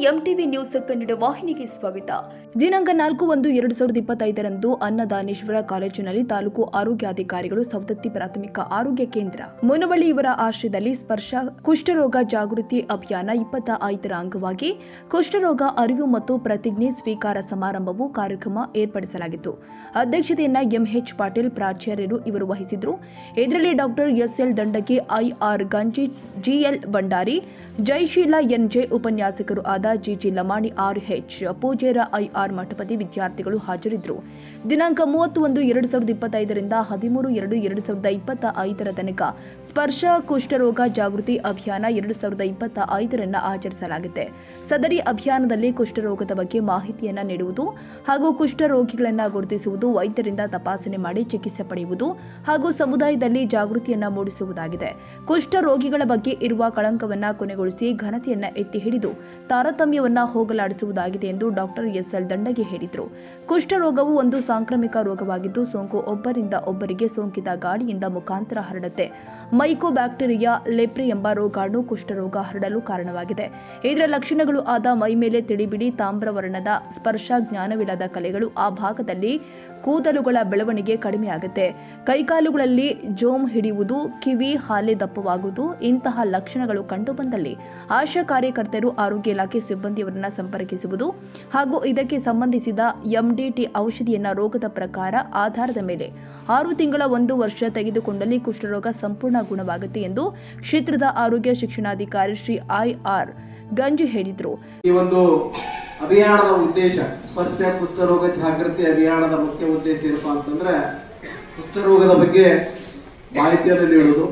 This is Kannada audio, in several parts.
ಎಂಟಿವಿ ನ್ಯೂಸ್ ಕನ್ನಡ ವಾಹಿನಿಗೆ ಸ್ವಾಗತ. ದಿನಾಂಕ 4/1/2025 ಅನ್ನದಾನೇಶ್ವರ ಕಾಲೇಜಿನಲ್ಲಿ ತಾಲೂಕು ಆರೋಗ್ಯಾಧಿಕಾರಿಗಳು ಸವದತ್ತಿ ಪ್ರಾಥಮಿಕ ಆರೋಗ್ಯ ಕೇಂದ್ರ ಮುನವಳ್ಳಿ ಇವರ ಆಶ್ರಯದಲ್ಲಿ ಸ್ಪರ್ಶ ಕುಷ್ಠರೋಗ ಜಾಗೃತಿ ಅಭಿಯಾನ 25ರ ಅಂಗವಾಗಿ ಕುಷ್ಠರೋಗ ಅರಿವು ಮತ್ತು ಪ್ರತಿಜ್ಞೆ ಸ್ವೀಕಾರ ಸಮಾರಂಭವು ಕಾರ್ಯಕ್ರಮ ಏರ್ಪಡಿಸಲಾಗಿತ್ತು. ಅಧ್ಯಕ್ಷತೆಯನ್ನ ಎಂಎಚ್ ಪಾಟೀಲ್ ಪ್ರಾಚಾರ್ಯರು ಇವರು ವಹಿಸಿದ್ರು. ಇದರಲ್ಲಿ doctor SL Dandagi, IR Ganji, GL Bhandari, Jayasheela NJ, ಉಪನ್ಯಾಸಕರು ಆದ GG Lamani, RH Poojera, IR Mathapati ವಿದ್ಯಾರ್ಥಿಗಳು ಹಾಜರಿದ್ದರು. ದಿನಾಂಕ 31/1/2025ರಿಂದ 13/2/2025 ತನಕ ಸ್ಪರ್ಶ ಕುಷ್ಠರೋಗ ಜಾಗೃತಿ ಅಭಿಯಾನ 2025 ಆಚರಿಸಲಾಗಿದೆ. ಸದರಿ ಅಭಿಯಾನದಲ್ಲಿ ಕುಷ್ಠರೋಗದ ಬಗ್ಗೆ ಮಾಹಿತಿಯನ್ನು ನೀಡುವುದು ಹಾಗೂ ಕುಷ್ಠರೋಗಿಗಳನ್ನು ಗುರುತಿಸುವುದು, ವೈದ್ಯರಿಂದ ತಪಾಸಣೆ ಮಾಡಿ ಚಿಕಿತ್ಸೆ ಪಡೆಯುವುದು ಹಾಗೂ ಸಮುದಾಯದಲ್ಲಿ ಜಾಗೃತಿಯನ್ನು ಮೂಡಿಸುವುದಾಗಿದೆ. ಕುಷ್ಠರೋಗಿಗಳ ಬಗ್ಗೆ ಇರುವ ಕಳಂಕವನ್ನು ಕೊನೆಗೊಳಿಸಿ ಘನತೆಯನ್ನು ಎತ್ತಿ ಹಿಡಿದು ತಾರತಮ್ಯವನ್ನು ಹೋಗಲಾಡಿಸುವುದಾಗಿದೆ ಎಂದು ಡಾಕ್ಟರ್ ಎಸ್ಎಲ್ ದಂಡಗಿ ಹೇಳಿದರು. ಕುಷ್ಠರೋಗವು ಒಂದು ಸಾಂಕ್ರಾಮಿಕ ರೋಗವಾಗಿದ್ದು ಸೋಂಕು ಒಬ್ಬರಿಂದ ಒಬ್ಬರಿಗೆ ಸೋಂಕಿತ ಗಾಳಿಯಿಂದ ಮುಖಾಂತರ ಹರಡುತ್ತೆ. ಮೈಕೋಬ್ಯಾಕ್ಟೀರಿಯಾ ಲೆಪ್ರೆ ಎಂಬ ರೋಗಾಣು ಕುಷ್ಠರೋಗ ಹರಡಲು ಕಾರಣವಾಗಿದೆ. ಇದರ ಲಕ್ಷಣಗಳು ಆದ ಮೈಮೇಲೆ ತಿಳಿಬಿಡಿ ತಾಮ್ರವರ್ಣದ ಸ್ಪರ್ಶ, ಜ್ಞಾನವಿಲ್ಲದ ಕಲೆಗಳು, ಆ ಭಾಗದಲ್ಲಿ ಕೂದಲುಗಳ ಬೆಳವಣಿಗೆ ಕಡಿಮೆಯಾಗುತ್ತೆ, ಕೈಕಾಲುಗಳಲ್ಲಿ ಜೋಮ್ ಹಿಡಿಯುವುದು, ಕಿವಿ ಹಾಲೆ ದಪ್ಪವಾಗುವುದು. ಇಂತಹ ಲಕ್ಷಣಗಳು ಕಂಡುಬಂದಲ್ಲಿ ಆಶಾ ಕಾರ್ಯಕರ್ತರು, ಆರೋಗ್ಯ ಇಲಾಖೆ ಸಿಬ್ಬಂದಿಯವರನ್ನು ಸಂಪರ್ಕಿಸುವುದು ಹಾಗೂ ಇದಕ್ಕೆ ಸಂಬಂಧಿಸಿದ ಎಂಡಿಟಿ ಔಷಧಿಯನ್ನು ರೋಗದ ಪ್ರಕಾರ ಆಧಾರದ ಮೇಲೆ 6 ತಿಂಗಳ 1 ವರ್ಷ ತೆಗೆದುಕೊಂಡಲ್ಲಿ ಕುಷ್ಠರೋಗ ಸಂಪೂರ್ಣ ಗುಣವಾಗುತ್ತೆ ಎಂದು ಕ್ಷೇತ್ರದ ಆರೋಗ್ಯ ಶಿಕ್ಷಣಾಧಿಕಾರಿ ಶ್ರೀ ಐಆರ್ ಗಂಜಿ ಹೇಳಿದರು. ಈ ಒಂದು ಅಭಿಯಾನದ ಉದ್ದೇಶ, ಸ್ಪರ್ಶ ಕುಷ್ಠರೋಗ ಜಾಗೃತಿ ಅಭಿಯಾನದ ಮುಖ್ಯ ಉದ್ದೇಶ ಏನಪ್ಪಾ ಅಂತಂದ್ರೆ ಕುಷ್ಠರೋಗದ ಬಗ್ಗೆ ಮಾಹಿತಿಯನ್ನು ನೀಡುವುದು,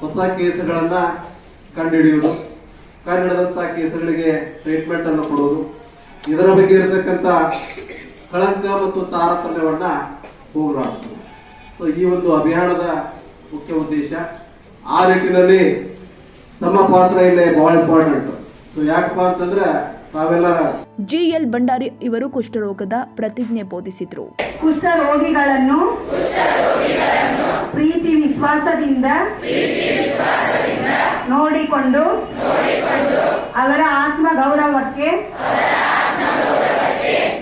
ಹೊಸ ಕೇಸುಗಳನ್ನ ಕಂಡುಹಿಡಿಯುವುದು, ಕಂಡುಹಿಡಿದಂತಹ ಕೇಸುಗಳಿಗೆ ಟ್ರೀಟ್ಮೆಂಟ್ ಅನ್ನು ಕೊಡುವುದು, ಇದರ ಬಗ್ಗೆ ಇರತಕ್ಕಂತ ಕಳಂಕ ಮತ್ತು ತಾರತಮ್ಯವನ್ನ ಹೋಗಲಾಡಿಸುವುದು. ಸೊ ಈ ಒಂದು ಅಭಿಯಾನದ ಮುಖ್ಯ ಉದ್ದೇಶ. ಆ ನಿಟ್ಟಿನಲ್ಲಿ ನಮ್ಮ ಪಾತ್ರ ಇಲ್ಲೇ ಬಹಳ ಇಂಪಾರ್ಟೆಂಟ್. ಸೊ ಯಾಕಪ್ಪ ಅಂತಂದ್ರೆ ನಾವೆಲ್ಲ ಜಿಎಲ್ ಭಂಡಾರಿ ಇವರು ಕುಷ್ಠರೋಗದ ಪ್ರತಿಜ್ಞೆ ಬೋಧಿಸಿದ್ರು. ಕುಷ್ಠರೋಗಿಗಳನ್ನು ಪ್ರೀತಿ ವಿಶ್ವಾಸದಿಂದ ನೋಡಿಕೊಂಡು ಅವರ ಆತ್ಮ ಗೌರವಕ್ಕೆ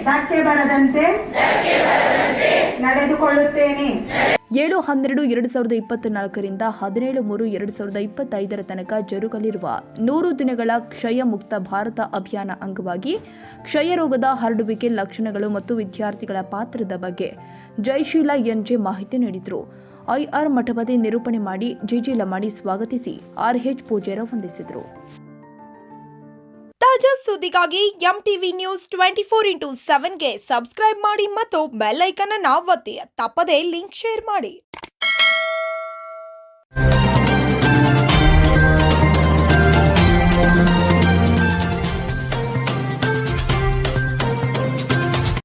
ಧಕ್ಕೆ ಬರದಂತೆ ನಡೆದುಕೊಳ್ಳುತ್ತೇನೆ. 7/12/2024ರಿಂದ 17/3/2025 ತನಕ ಜರುಗಲಿರುವ 100 ದಿನಗಳ ಕ್ಷಯ ಮುಕ್ತ ಭಾರತ ಅಭಿಯಾನ ಅಂಗವಾಗಿ ಕ್ಷಯರೋಗದ ಹರಡುವಿಕೆ ಲಕ್ಷಣಗಳು ಮತ್ತು ವಿದ್ಯಾರ್ಥಿಗಳ ಪಾತ್ರದ ಬಗ್ಗೆ ಜಯಶೀಲ ಎನ್ಜೆ ಮಾಹಿತಿ ನೀಡಿದರು. ಐಆರ್ ಮಠಪತಿ ನಿರೂಪಣೆ ಮಾಡಿ ಜಿಜಿ ಲಮಾಣಿ ಸ್ವಾಗತಿಸಿ ಆರ್ಎಚ್ ಪೂಜೇರ ವಂದಿಸಿದರು. ತಾಜಾ ಸುದ್ದಿಗಾಗಿ ಎಂಟಿವಿ ನ್ಯೂಸ್ 24x7ಗೆ ಸಬ್ಸ್ಕ್ರೈಬ್ ಮಾಡಿ ಮತ್ತು ಬೆಲ್ ಐಕಾನ್ ಅನ್ನು ಒತ್ತಿ. ತಪ್ಪದೇ ಲಿಂಕ್ ಶೇರ್ ಮಾಡಿ.